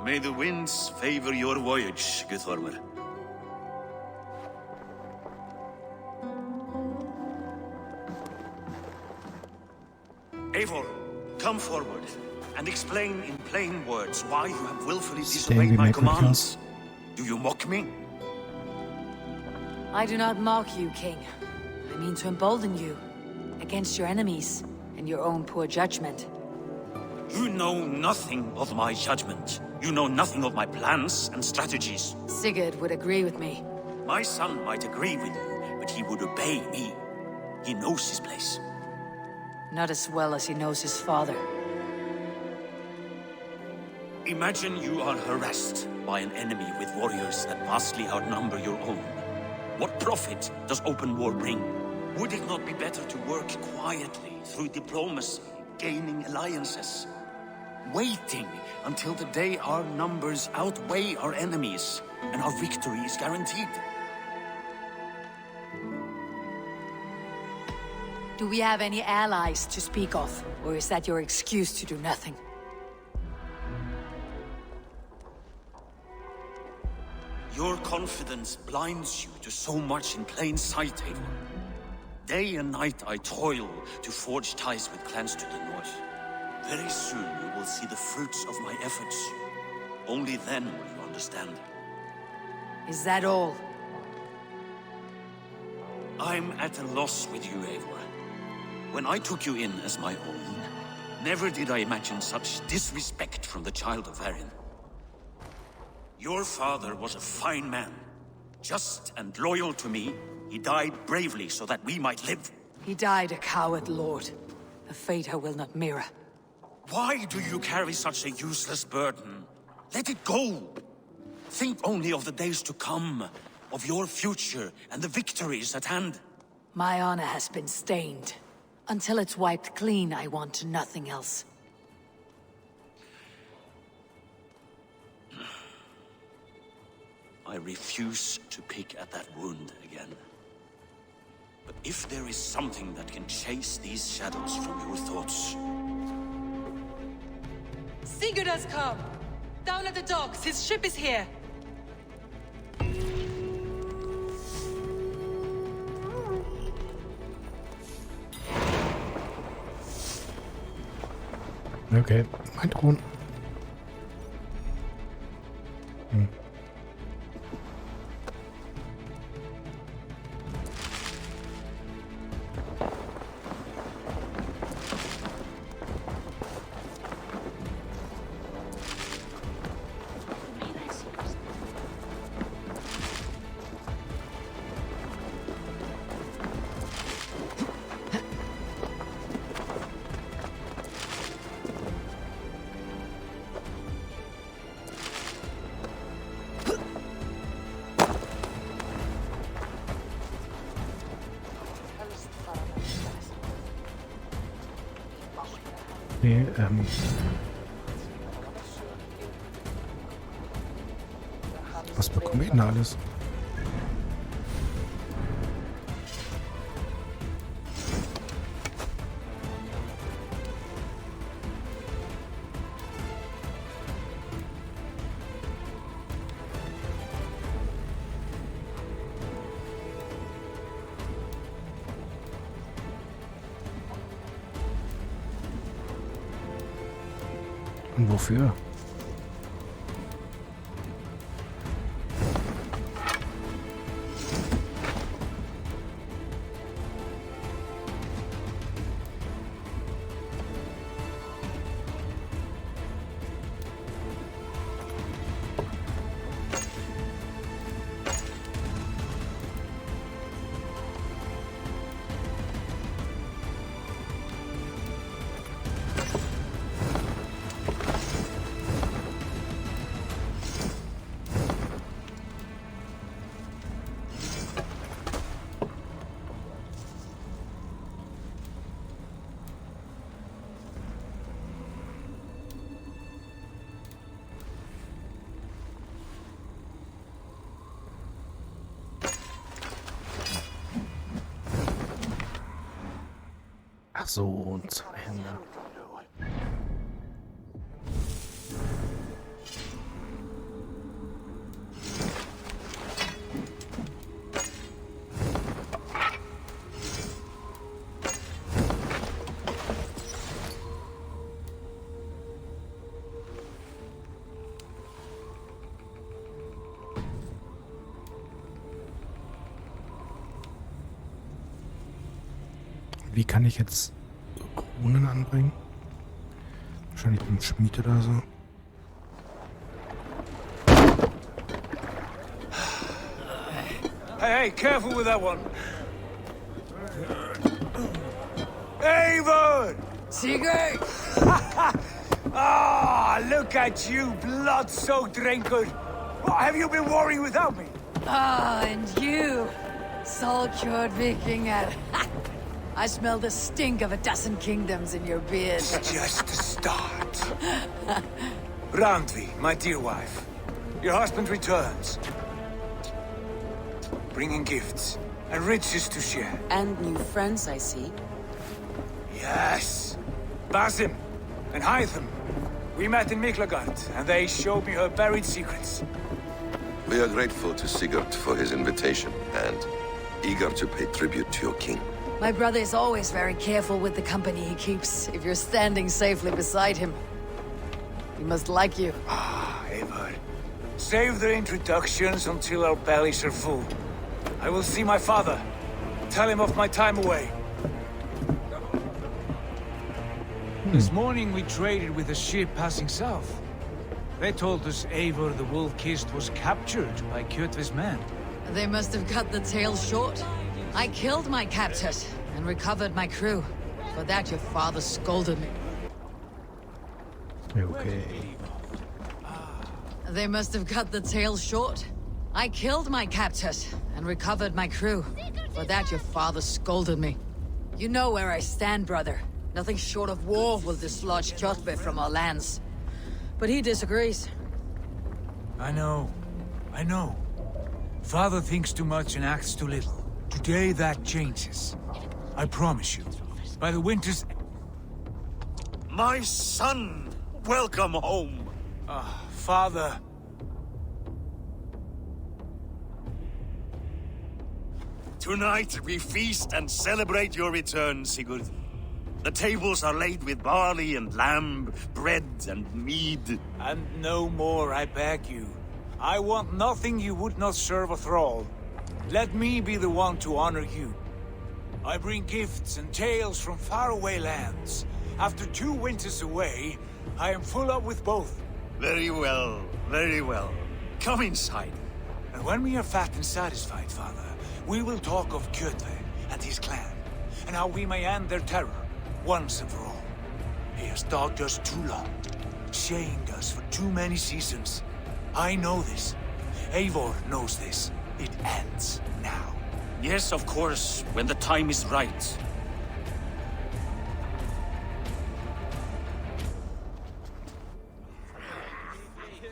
May the winds favor your voyage, Guthormer. Eivor, come forward and explain in plain words why you have willfully disobeyed my commands. Do you mock me? I do not mock you, King. I mean to embolden you against your enemies and your own poor judgment. You know nothing of my judgment. You know nothing of my plans and strategies. Sigurd would agree with me. My son might agree with you, but he would obey me. He knows his place. Not as well as he knows his father. Imagine you are harassed by an enemy with warriors that vastly outnumber your own. What profit does open war bring? Would it not be better to work quietly through diplomacy, gaining alliances? Waiting until the day our numbers outweigh our enemies and our victory is guaranteed. Do we have any allies to speak of? Or is that your excuse to do nothing? Your confidence blinds you to so much in plain sight, Eivor. Day and night I toil to forge ties with clans to the north. Very soon you will see the fruits of my efforts. Only then will you understand. Is that all? I'm at a loss with you, Eivor. When I took you in as my own, never did I imagine such disrespect from the child of Varin. Your father was a fine man. Just and loyal to me, he died bravely so that we might live. He died a coward, Lord. A fate I will not mirror. Why do you carry such a useless burden? Let it go. Think only of the days to come, of your future and the victories at hand. My honor has been stained. Until it's wiped clean, I want nothing else. I refuse to pick at that wound again. But if there is something that can chase these shadows from your thoughts... Sigurd has come! Down at the docks, his ship is here! Okay, mein Thron. Nee, was bekomme ich denn alles? Und wofür? Ach so, und 2 Hände. Wie kann ich jetzt Runen anbringen? Wahrscheinlich mit dem Schmied oder so. Hey, careful with that one. Avon! Sigurd! Ah, look at you, blood-soaked drunkard. What have you been worrying without me? Ah, and you, soul-cured Vikinger. I smell the stink of a dozen kingdoms in your beard. It's just the start. Randvi, my dear wife, your husband returns. Bringing gifts and riches to share. And new friends, I see. Yes. Basim and Hytham. We met in Miklagard, and they showed me her buried secrets. We are grateful to Sigurd for his invitation, and eager to pay tribute to your king. My brother is always very careful with the company he keeps, if you're standing safely beside him. He must like you. Ah, Eivor. Save the introductions until our bellies are full. I will see my father. Tell him of my time away. This morning we traded with a ship passing south. They told us Eivor the Wolf-Kissed was captured by Kjotve's men. They must have cut the tail short. I killed my captors and recovered my crew. For that your father scolded me. Okay. They must have cut the tail short. I killed my captors and recovered my crew. For that your father scolded me. You know where I stand, brother. Nothing short of war will dislodge Kjotve from our lands. But he disagrees. I know. Father thinks too much and acts too little. Today that changes. I promise you. By the winter's... My son! Welcome home! Father. Tonight we feast and celebrate your return, Sigurd. The tables are laid with barley and lamb, bread and mead. And no more, I beg you. I want nothing you would not serve a thrall. Let me be the one to honor you. I bring gifts and tales from faraway lands. After 2 winters away, I am full up with both. Very well, very well. Come inside. And when we are fat and satisfied, Father, we will talk of Kjotve and his clan, and how we may end their terror, once and for all. He has dogged us too long, shamed us for too many seasons. I know this. Eivor knows this. It ends now. Yes, of course, when the time is right.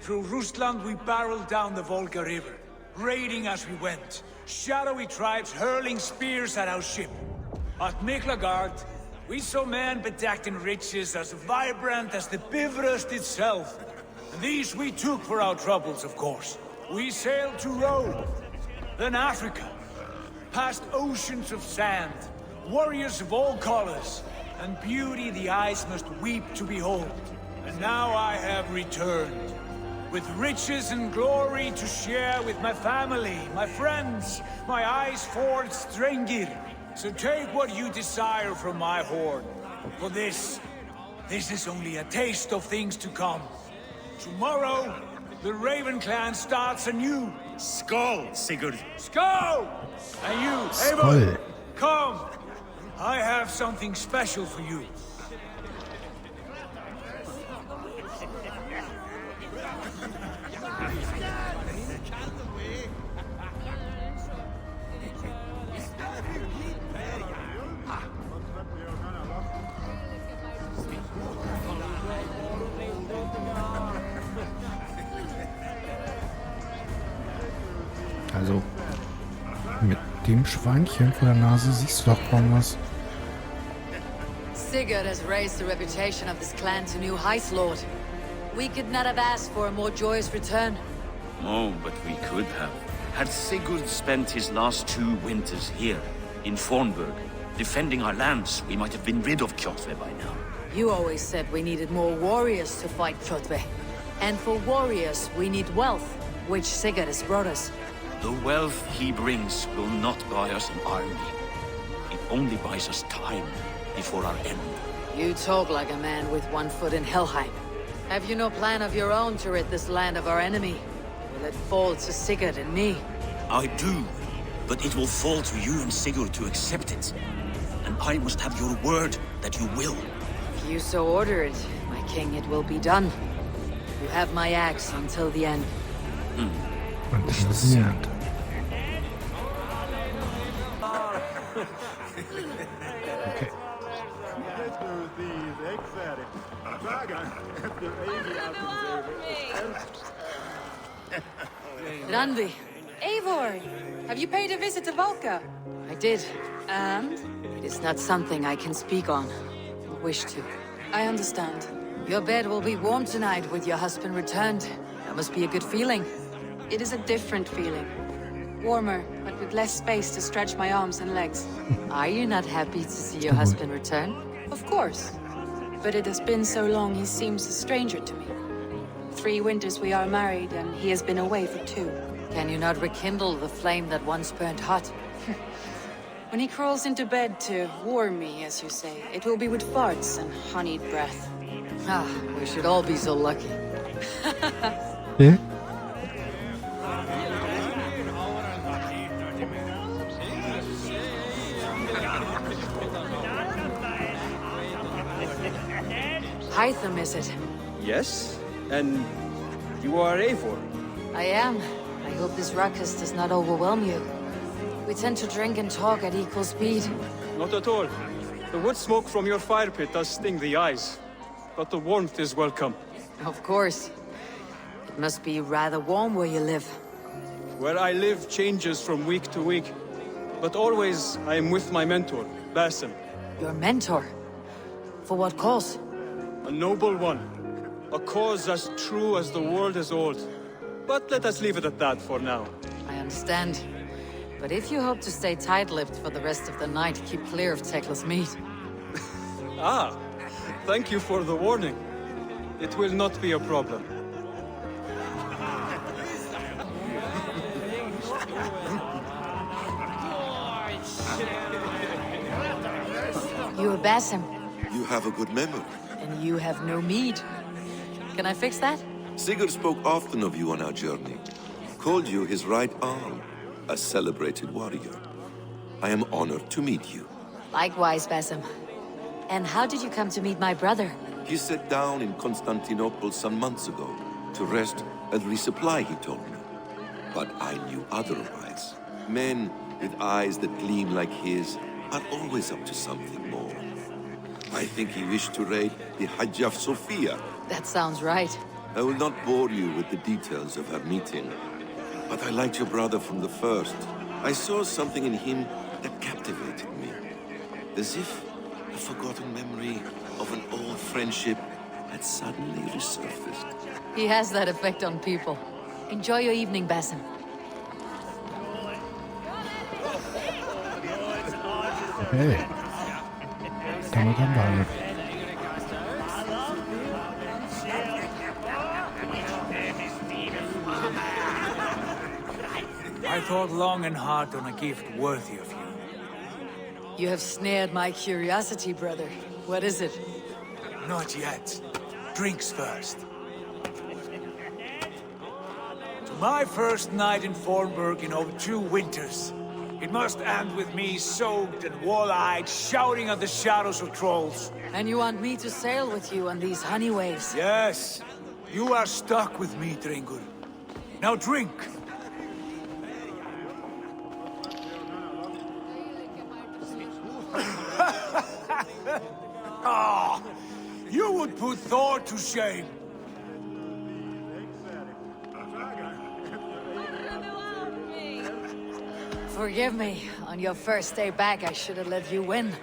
Through Rusland we barreled down the Volga River, raiding as we went. Shadowy tribes hurling spears at our ship. At Miklagard, we saw men bedecked in riches as vibrant as the Bifrost itself. And these we took for our troubles, of course. We sailed to Rome, then Africa, past oceans of sand, warriors of all colors, and beauty the eyes must weep to behold. And now I have returned, with riches and glory to share with my family, my friends, my eyes-forged Strengir. So take what you desire from my hoard. For this is only a taste of things to come. Tomorrow, the Raven clan starts anew. Skål, Sigurd. Skål! And you, Skål. Eivor, come. I have something special for you. Also, mit dem Schweinchen vor der Nase siehst du doch kaum was. Sigurd has raised the reputation of this clan to new heights, Lord. We could not have asked for a more joyous return. Oh, but we could have. Had Sigurd spent his last 2 winters here, in Fornburg, defending our lands, we might have been rid of Kjotve by now. You always said we needed more warriors to fight Kjotve. And for warriors, we need wealth, which Sigurd has brought us. The wealth he brings will not buy us an army. It only buys us time before our end. You talk like a man with one foot in Helheim. Have you no plan of your own to rid this land of our enemy? Will it fall to Sigurd and me? I do, but it will fall to you and Sigurd to accept it. And I must have your word that you will. If you so order it, my king, it will be done. You have my axe until the end. Until the end. Okay. Randvi, Eivor! Have you paid a visit to Valka? I did. And? It is not something I can speak on. Or wish to. I understand. Your bed will be warm tonight with your husband returned. That must be a good feeling. It is a different feeling. Warmer, but with less space to stretch my arms and legs. Are you not happy to see your husband return? Of course. But it has been so long he seems a stranger to me. 3 winters we are married, and he has been away for 2. Can you not rekindle the flame that once burned hot? When he crawls into bed to warm me, as you say, it will be with farts and honeyed breath. Ah, we should all be so lucky. Yeah. Hytham, is it? Yes? And you are Eivor? I am. I hope this ruckus does not overwhelm you. We tend to drink and talk at equal speed. Not at all. The wood smoke from your fire pit does sting the eyes. But the warmth is welcome. Of course. It must be rather warm where you live. Where I live changes from week to week. But always I am with my mentor, Basim. Your mentor? For what cause? A noble one. A cause as true as the world is old. But let us leave it at that for now. I understand. But if you hope to stay tight-lipped for the rest of the night, keep clear of Tekla's meat. Ah, thank you for the warning. It will not be a problem. You are Basim, You have a good memory. and you have no mead. Can I fix that? Sigurd spoke often of you on our journey. Called you his right arm, a celebrated warrior. I am honored to meet you. Likewise, Basim. And how did you come to meet my brother? He sat down in Constantinople some months ago to rest and resupply, he told me. But I knew otherwise. Men with eyes that gleam like his are always up to something more. I think he wished to raid the Hagia Sophia. That sounds right. I will not bore you with the details of our meeting. But I liked your brother from the first. I saw something in him that captivated me. As if a forgotten memory of an old friendship had suddenly resurfaced. He has that effect on people. Enjoy your evening, Basim. Okay. Damit haben wir alle. I thought long and hard on a gift worthy of you. You have snared my curiosity, brother. What is it? Not yet. Drinks first. To my first night in Fornburg in over 2 winters. It must end with me soaked and wall-eyed, shouting at the shadows of trolls. And you want me to sail with you on these honey waves? Yes, you are stuck with me, Dringur. Now drink. Ah, you would put Thor to shame. Forgive me. On your first day back, I should have let you win.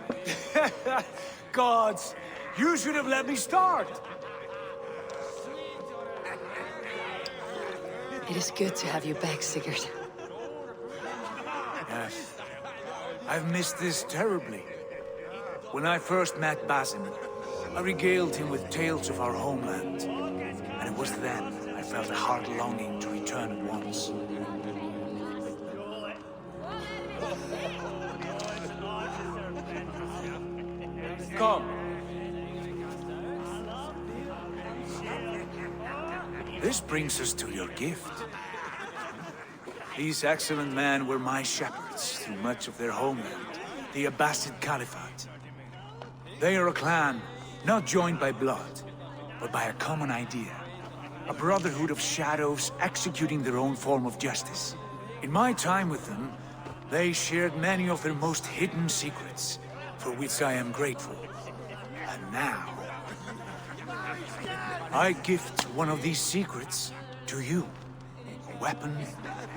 Gods, you should have let me start. It is good to have you back, Sigurd. Yes. I've missed this terribly. When I first met Basim, I regaled him with tales of our homeland. And it was then I felt a heart longing to return at once. This brings us to your gift. These excellent men were my shepherds through much of their homeland, the Abbasid Caliphate. They are a clan, not joined by blood, but by a common idea. A brotherhood of shadows executing their own form of justice. In my time with them, they shared many of their most hidden secrets, for which I am grateful. And now, I gift one of these secrets to you. A weapon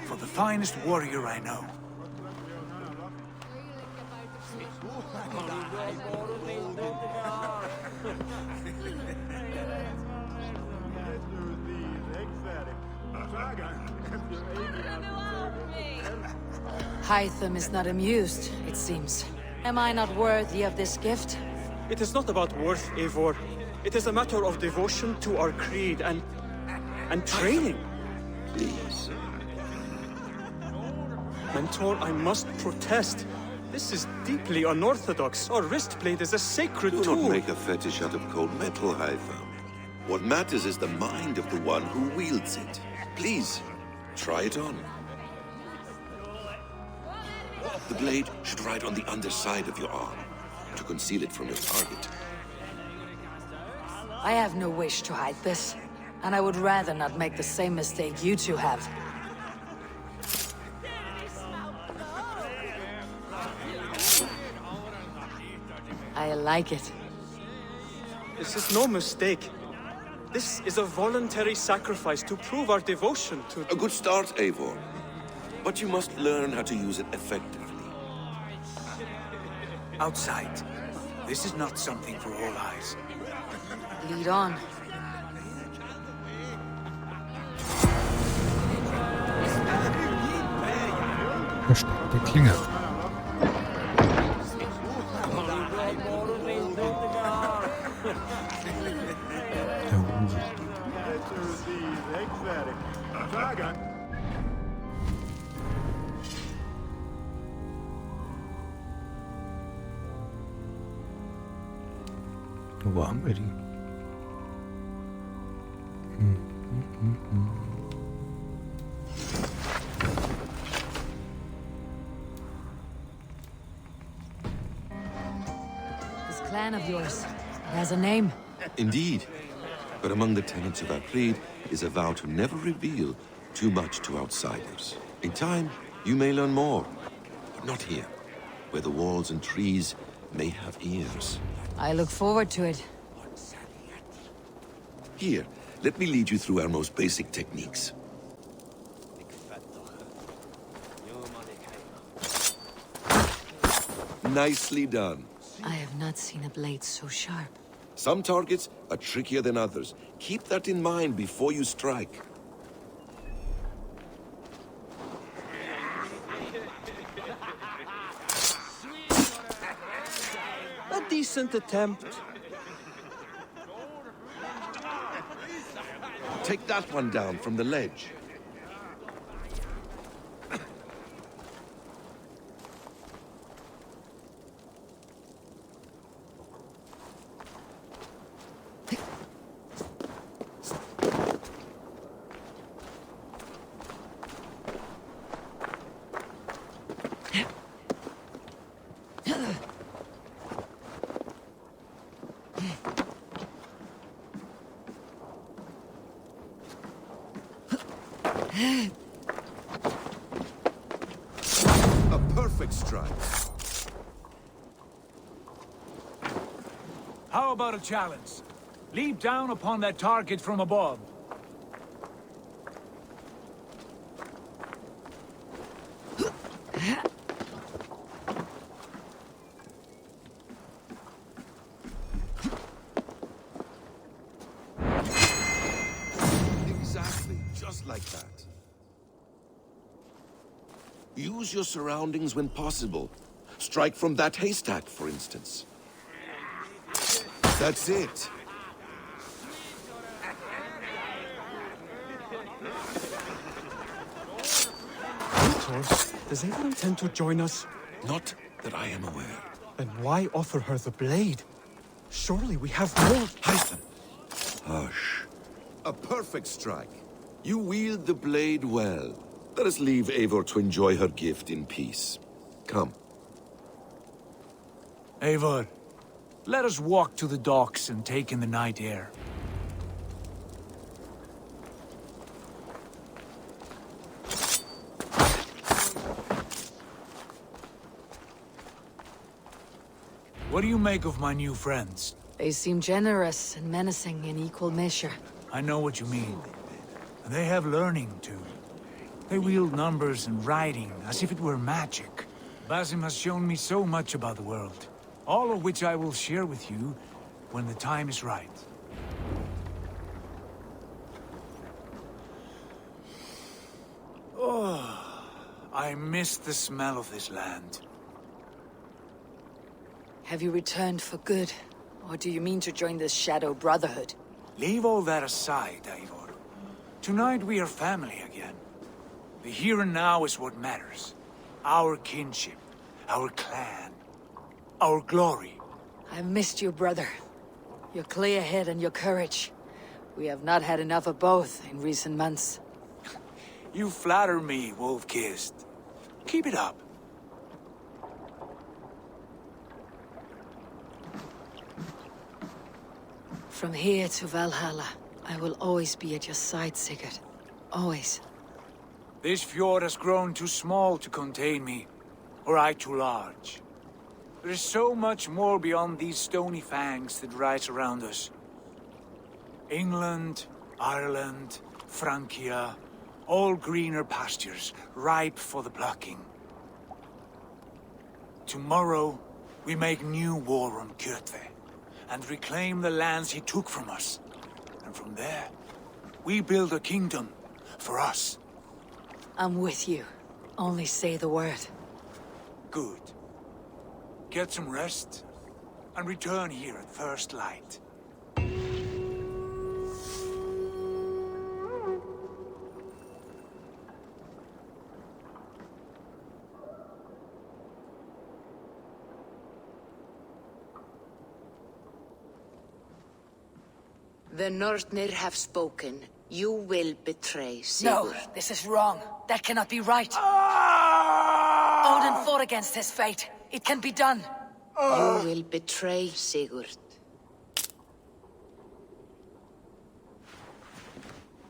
for the finest warrior I know. Hytham is not amused, it seems. Am I not worthy of this gift? It is not about worth, Eivor. It is a matter of devotion to our creed and training. Please. Mentor, I must protest. This is deeply unorthodox. Our wrist blade is a sacred Do tool. not make a fetish out of cold metal, Hytham. What matters is the mind of the one who wields it. Please, try it on. The blade should ride on the underside of your arm, to conceal it from your target. I have no wish to hide this, and I would rather not make the same mistake you two have. I like it. This is no mistake. This is a voluntary sacrifice to prove our devotion to... A good start, Eivor. But you must learn how to use it effectively. Outside, this is not something for all eyes. Lead on. Versteckte Klinge. Wo haben wir die? This clan of yours, it has a name. Indeed. But among the tenets of our creed is a vow to never reveal too much to outsiders. In time, you may learn more. But not here, where the walls and trees may have ears. I look forward to it. Here, let me lead you through our most basic techniques. Nicely done. I have not seen a blade so sharp. Some targets are trickier than others. Keep that in mind before you strike. A decent attempt. Take that one down from the ledge. A perfect strike. How about a challenge? Leap down upon that target from above. Exactly, just like that. Use your surroundings when possible. Strike from that haystack, for instance. That's it. Does Eivor intend to join us? Not that I am aware. Then why offer her the blade? Surely we have more... Hytham! Hush. A perfect strike. You wield the blade well. Let us leave Eivor to enjoy her gift in peace. Come. Eivor, let us walk to the docks and take in the night air. What do you make of my new friends? They seem generous and menacing in equal measure. I know what you mean. They have learning, too. They wield numbers and writing as if it were magic. Basim has shown me so much about the world, all of which I will share with you when the time is right. Oh, I miss the smell of this land. Have you returned for good? Or do you mean to join the Shadow Brotherhood? Leave all that aside, Eivor. Tonight we are family again. The here and now is what matters. Our kinship, our clan, our glory. I've missed you, brother. Your clear head and your courage. We have not had enough of both in recent months. You flatter me, Wolf-Kissed. Keep it up. From here to Valhalla, I will always be at your side, Sigurd. Always. This fjord has grown too small to contain me, or I too large. There is so much more beyond these stony fangs that rise around us. England, Ireland, Francia, all greener pastures, ripe for the plucking. Tomorrow, we make new war on Kjotve, and reclaim the lands he took from us. And from there, we build a kingdom for us. I'm with you. Only say the word. Good. Get some rest, and return here at first light. The Northnir have spoken. You will betray No, Sigurd. this is wrong. That cannot be right. Odin fought against his fate. It can be done. You will betray Sigurd.